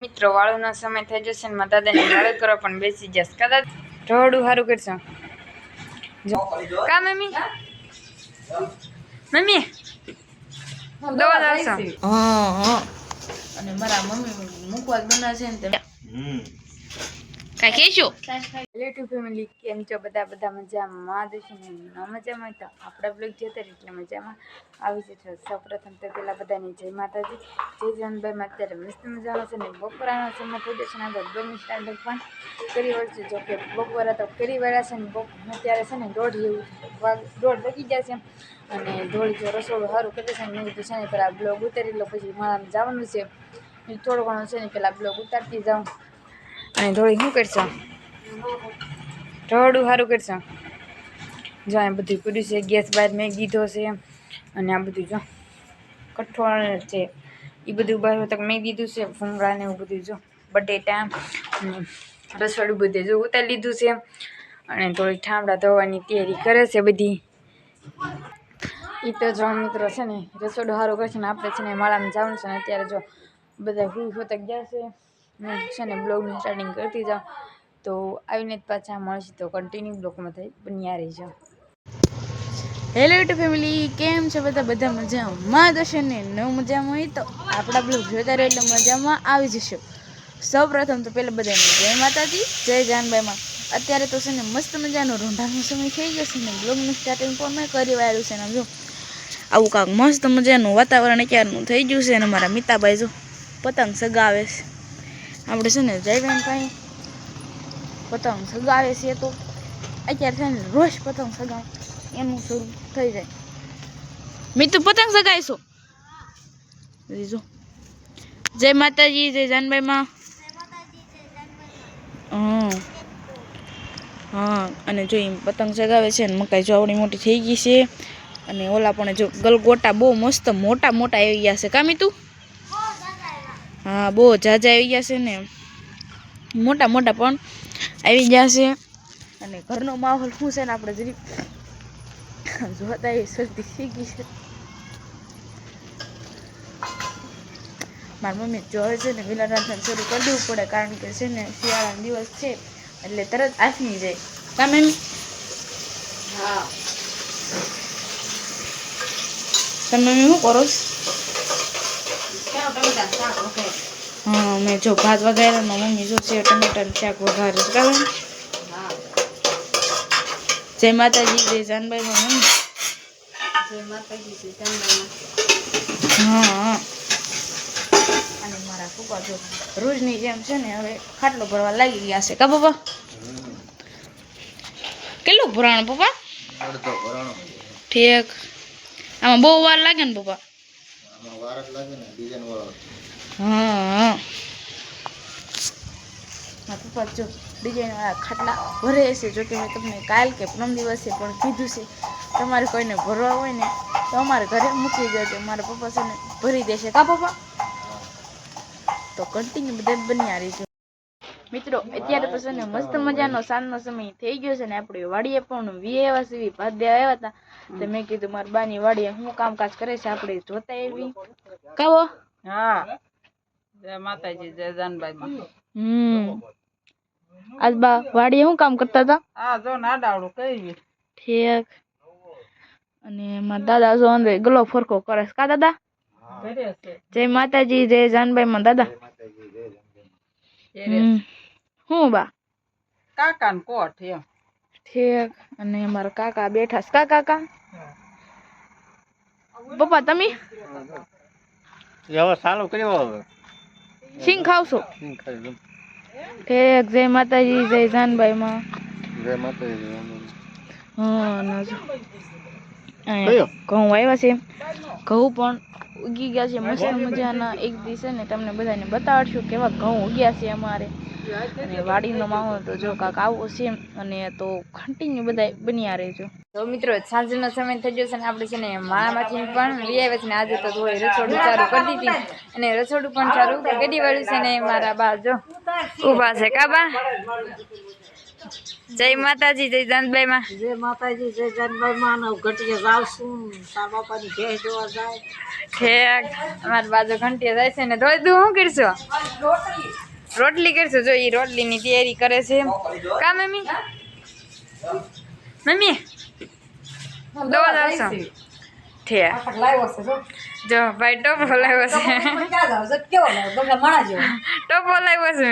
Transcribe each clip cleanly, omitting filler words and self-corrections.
મિત્રો વાળુનો સમય થઈ જશે ને મારા દાદાને વાળું કરવા પણ બેસી જશે કદાચ થોડું સારું કરશો કા મમ્મી મમ્મી દવા આવશો અને મારા મમ્મી મુખવાસ બનાવશે ને તે કાઈ કહેશો રિલેટિવ ફેમિલી કેમ છો બધા મજામાં દેશો ને મજામાં તો આપણા બ્લોગ જોતા એટલે મજામાં આવી છે સૌપ્રથમ તો પેલા બધાની જય માતાજી જય જાનભાઈ અત્યારે મસ્ત મજામાં છે ને બપોરાનો સમય થઈ જશે ને આપણે બ્લોગની સ્ટાર્ટ પણ કરી વળશે જો કે બપોરા તો કરી વળ્યા છે ને અત્યારે છે ને દોઢ વાગી જશે અને ધોળી જો રસોડું સારું કરી દેશે ને મેં કીધું છે ને પેલા બ્લોગ ઉતારી લો પછી મારા જવાનું છે થોડું ઘણું છે ને પેલા બ્લોગ ઉતારતી જાઉં અને થોડી શું કરશો થોડું સારું કરશો જો આ બધું કર્યું છે ગેસ બહાર મેં દીધો છે અને આ બધું જો કઠોળ છે એ બધું બહાર તક મેં દીધું છે ભૂંગળા ને એવું બધું જો બટેટા અને રસોડું બધું જો ઉતારી લીધું છે અને થોડી ઠામડા ધોવાની તૈયારી કરે છે બધી એ તો જો મિત્રો છે ને રસોડું સારું કરશે ને આપણે છે ને માળામાં જવાનું છે ને અત્યારે જો બધા હોતક ગયા છે ને બ્લોગની સ્ટાર્ટિંગ કરતી જાઓ તો આવીને જ પાછા મળશે તો કન્ટિન્યુ બ્લોગમાં થઈ બન્યા રહીજો હેલો યુટ્યુબ ફેમિલી કેમ છે બધા મજામાં જશે ને નવ મજામાં હોય તો આપણા બ્લોગ જોતા રહે એટલે મજામાં આવી જશે સૌ પ્રથમ તો પહેલાં બધાને જય માતાજી જય જાનબાઈમાં અત્યારે તો છે ને મસ્ત મજાનો રોંઢાનો સમય થઈ ગયો છે ને બ્લોગનું સ્ટાર્ટિંગ પણ મેં કરી વાળ્યું છે ને જો આવું કાંક મસ્ત મજાનું વાતાવરણ અત્યારનું થઈ ગયું છે અને મારા મિતાભાઈ જો પતંગ સગાવે છે આપણે છે ને જયભાઈ કાંઈ પતંગ સગાવે છે તો અત્યારે છે ને રોજ પતંગ સગાવે એનું શરૂ થઈ જાય મિતુ પતંગ સગાઈશો જો જય માતાજી જય જાનબાઈમાં હા અને જો એમ પતંગ સગાવે છે ને મકાઈ જો આવડી મોટી થઈ ગઈ છે અને ઓલા પણ જો ગલગોટા બહુ મસ્ત મોટા આવી ગયા છે કા મિતુ હા બહુ જાજા આવી ગયા છે ને મોટા પણ આવી ગયા છે અને ઘરનો માહોલ શું છે ને આપણે જરી જોતા એ શરદી થઈ ગઈ છે મારી મમ્મી જોવે છે ને વિલા રાંધણ શરૂ કરી દેવું પડે કારણ કે છે ને શિયાળાનો દિવસ છે એટલે તરત આથમી જાય કા મમ્મી હા તમે મમ્મી શું કરો હા મેં જો ભાત વઘાર્યા મમ્મી જો છે ટમેટાનું શાક વઘારે છે બરાબર જય માતાજી જય જાનબાઈમાં મમ્મી જય માતાજી જય જાનબાઈમાં હા અને મારા પપ્પા જો રોજની જેમ છે ને હવે ખાટલો ભરવા લાગી ગયા છે કા પપ્પા કેટલું ભરાણું પપ્પા ઠીક આમાં બહુ વાર લાગે ને પપ્પા હા મારા પપ્પા જો ડિઝાઇન વાળા ખાટલા ભરે છે જો કે મેં તમને કાલ કે પ્રમ દિવસે પણ કીધું છે તમારે કોઈને ભરવા હોય ને તો અમારે ઘરે મૂકી દેજો મારા પપ્પા છે ને ભરી દેશે કા પપ્પા તો કન્ટિન્યુ બધા બન્યા રહીજો મિત્રો અત્યારે તો છે ને મસ્ત મજાનો સાંજનો સમય થઈ ગયો છે ને આપણે વાડીએ પણ વીએવા સીવી ભાત દેવા આવ્યા હતા તો મેં કીધું મારી બાની વાડીએ શું કામકાજ કરે છે આપણે જોતા એવી કાવો હા જય માતાજી જય જાનબાઈમાં આજ બા વાડીએ શું કામ કરતા હતા હા જો નાડાવડું કરી ઠીક અને મારા દાદા જો અંદર ગલો ફરકો કરે છે કા દાદા જય માતાજી જય જાનબાઈમાં દાદા હું બા કાકા ને કોઠ એમ ઠીક અને મારા કાકા બેઠા છે કાકા પપ્પા તમે હવે ચાલુ કર્યો હવે સિંગ ખાવશો ઠીક જય માતાજી જય જાનબાઈમાં જય માતાજી હા ના જો ઘઉં આવ્યા છે ઘઉં પણ ઉગી ગયા છે મસ્ત મજાના એક દિવસે ને તમને બધાને બતાડશું કેવા ઘઉં ઉગ્યા છે અમારે અને વાડીનો માહોલ તો જો કાંક આવો છે અને તો કન્ટિન્યુ બધા બન્યા રહેજો તો મિત્રો સાંજનો સમય થઈ ગયો છે ને આપણે છે ને માળામાંથી પણ લઈ આવ્યા છે ને આજે તો થોડી રસોડું ચાલુ કરી દીધી અને રસોડું પણ ચાલુ કરી વાળું છે ને મારા બા જો ઊભા છે કા બા જય માતાજી, જય જાનબાઈ માં. જય માતાજી, જય જાનભાઈ માં. ઘટીએ જાવશું તાર બાપાની ભેંસ જોવા જાય. ઠેક અમારી બાજુ ઘંટી જાય છે ને ધોઈ દઉં. શું કરશો? રોટલી કરશો. જો ઈ રોટલી ની તૈયારી કરે છે. કા મમ્મી? મમ્મી દવા લાવશો? ઠેક જો ભાઈ ટોપો લાવ્યો છે. ટોપો લાવ્યો છે.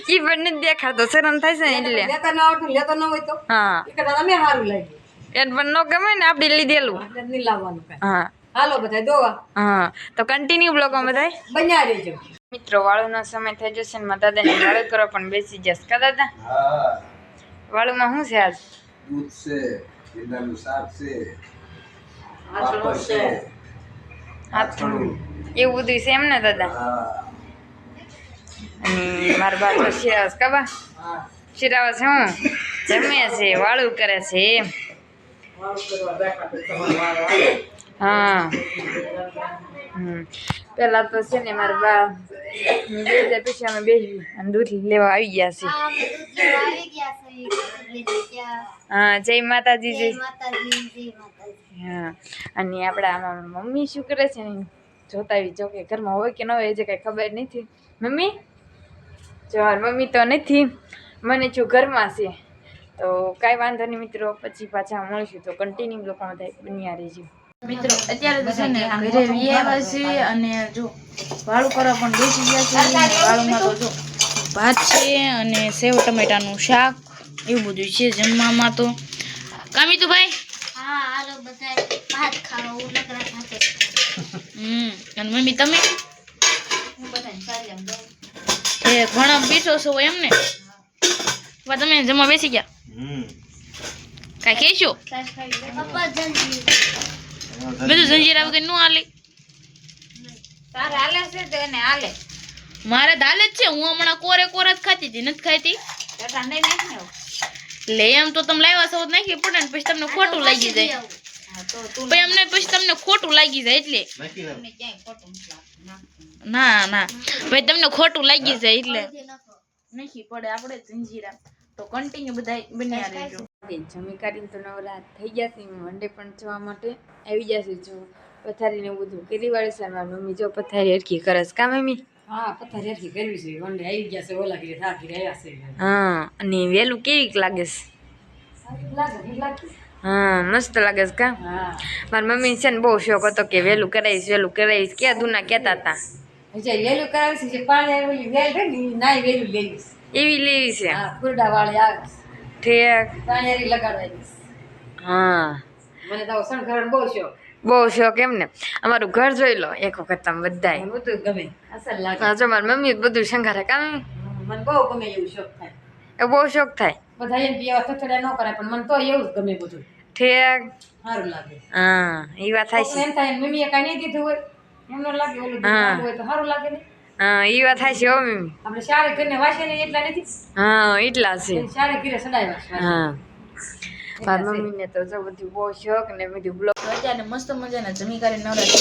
ઈ પણ નથી દેખાતો, શરમ થાય છે ને એટલે. હા એને પણ ન ગમે ને આપણે લીધેલું. હા હા તો કન્ટિન્યુ બ્લોગમાં બધાય મિત્રો વાળુનો સમય થઈ જશે ને મારા દાદાને વાળું કરો પણ બેસી જશે. કા દાદા? વાળુમાં શું છે આજ? દૂધ છે, ભીંડાનું શાક છે, હાથું એવું બધું છે એમ ને દાદા? અને મારા બા તો શિરાવસ કાબા શિરાવસ હું જમે છે, વાળું કરે છે. હા પેલા તો છે ને મારા બા બે પછી અમે બેસી અને દૂધ લેવા આવી ગયા છે. હા જય માતાજી, જય હા. અને આપણા આમાં મમ્મી શું કરે છે ને જોતા આવી જો કે ઘરમાં હોય કે ન હોય જે કઈ ખબર નથી. મમ્મી જો મમ્મી તો નથી, મને છું ઘરમાં છે. તો કાંઈ વાંધો નહીં મિત્રો, પછી પાછા મળીશું. તો કન્ટિન્યુ લોકોમાં થાય બન્યા રહેજો મિત્રો. અત્યારે તો છે ને ઘરે આવ્યા છે અને જો વાળું કરવા પણ બેસી ગયા છે. વાળુમાં તો જો ભાત છે અને સેવ ટમેટાનું શાક એવું બધું છે જમવામાં. તો કામી તો ભાઈ અને મમ્મી તમે ઘણા પીછો છો એમ ને? તમે જમવા બેસી ગયા? કાંઈ કહેશો? બધું જંજીરા વગર નું હાલે. તારે હાલે છે તો એને હાલે. મારે તો હાલે જ છે. હું હમણાં કોરે જ ખાતી હતી, નથી ખાતી. એટલે એમ તો તમે લાવ્યા છો નાખી પડે ને પછી તમને ખોટું લાગી જાય. પછી અમને પછી તમને ખોટું લાગી જાય એટલે ના ભાઈ તમને ખોટું લાગી જાય એટલે નાખી પડે આપણે જંજીરા. તો કન્ટિન્યુ બધા બન્યા રહેજો. જમી કાઢીને તો નવરા થઈ ગયા છે. વંડે પણ જવા માટે આવી જશે. જો પથારી ને બધું કરી વાળી છે. મારી મમ્મી જો પથારી હરખી કરે છે. કા મમ્મી? હા પથારી હરખી કરવી છે. વંડે આવી ગયા છે. ઓલા ઘરે થાકી રહ્યા છે. હા અને વેલું કેવીક લાગે છે? હા મસ્ત લાગે છે. કા મારી મમ્મી છે ને બહુ શોખ હતો કે વેલું કરાવીશ ક્યાં દુના કહેતા હતા. વેલું કરાવી છે. પાણી વેલ નાઈ વેલું લેવી એવી લેવી છે. ફુરડા વાળી આવે ઠેક પાણી લગાડવાની. હા મને તો શણગારવાનો બહુ શોખ. બહુ શોખ એમ ને? અમારું ઘર જોઈ લો એક વખત તમે બધાય. બધું ગમે અસર લાગે. જો મારી મમ્મી બધું શંગારે. કા મમ્મી? મને બહુ ગમે એવું શોખ થાય. એ બહુ શોખ થાય. બધા એમ પીવા થથડ્યા ન કરે પણ મને તો એવું જ ગમે બધું. ઠેક સારું લાગે. હા એ વાત થાય છે. એમ થાય મમ્મીએ કાંઈ નહીં દીધું હોય એમ ન લાગે. ઓલું હા. હોય તો સારું લાગે ને. હા એ વાત થાય છે હો મમ્મી. આપણે શારે ઘરને વાસીએ ને એટલા નથી. હા એટલા છે. શારે ઘરે સડાવ્યા. હા મારી મમ્મીને તો જો બધું બહુ શોખ ને બધું બ્લોગ. અત્યારે મસ્ત મજાના જમી કરીને નવરા થઈ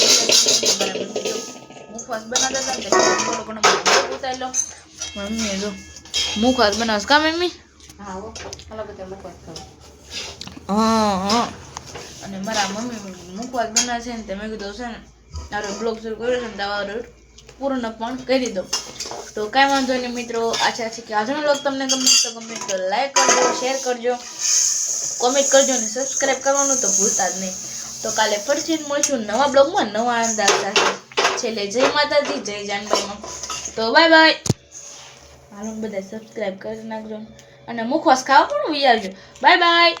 ગયા. મુખવાસ બનાવતા હતા ને થોડો ઘણો ઉતારી લો. મમ્મીએ જો મુખવાસ બનાવશ. કા મમ્મી? હા ઓલા બધા મુખવાસ ખાવ. હા અને મારા મમ્મી મુખવાસ બનાવે છે ને તે મેં કીધું છે ને તારો બ્લોગ શરૂ કર્યો છે ને તમારો પૂર્ણ પણ કરી દો. તો કાંઈ વાંધો નહીં મિત્રો. આશા છે કે આજનો બ્લોગ તમને ગમે તો લાઈક કરજો, શેર કરજો, કોમેન્ટ કરજો અને સબસ્ક્રાઈબ કરવાનું તો ભૂલતા જ નહીં. તો કાલે ફરીથી મળશું નવા બ્લોગમાં નવા અંદાજ સાથે. છેલ્લે જય માતાજી, જય જાનબાઈમાં. તો બાય બાય. હાલો બધા સબસ્ક્રાઈબ કરી નાખજો અને મુખવાસ ખાવા પણ આવજો. Bye bye.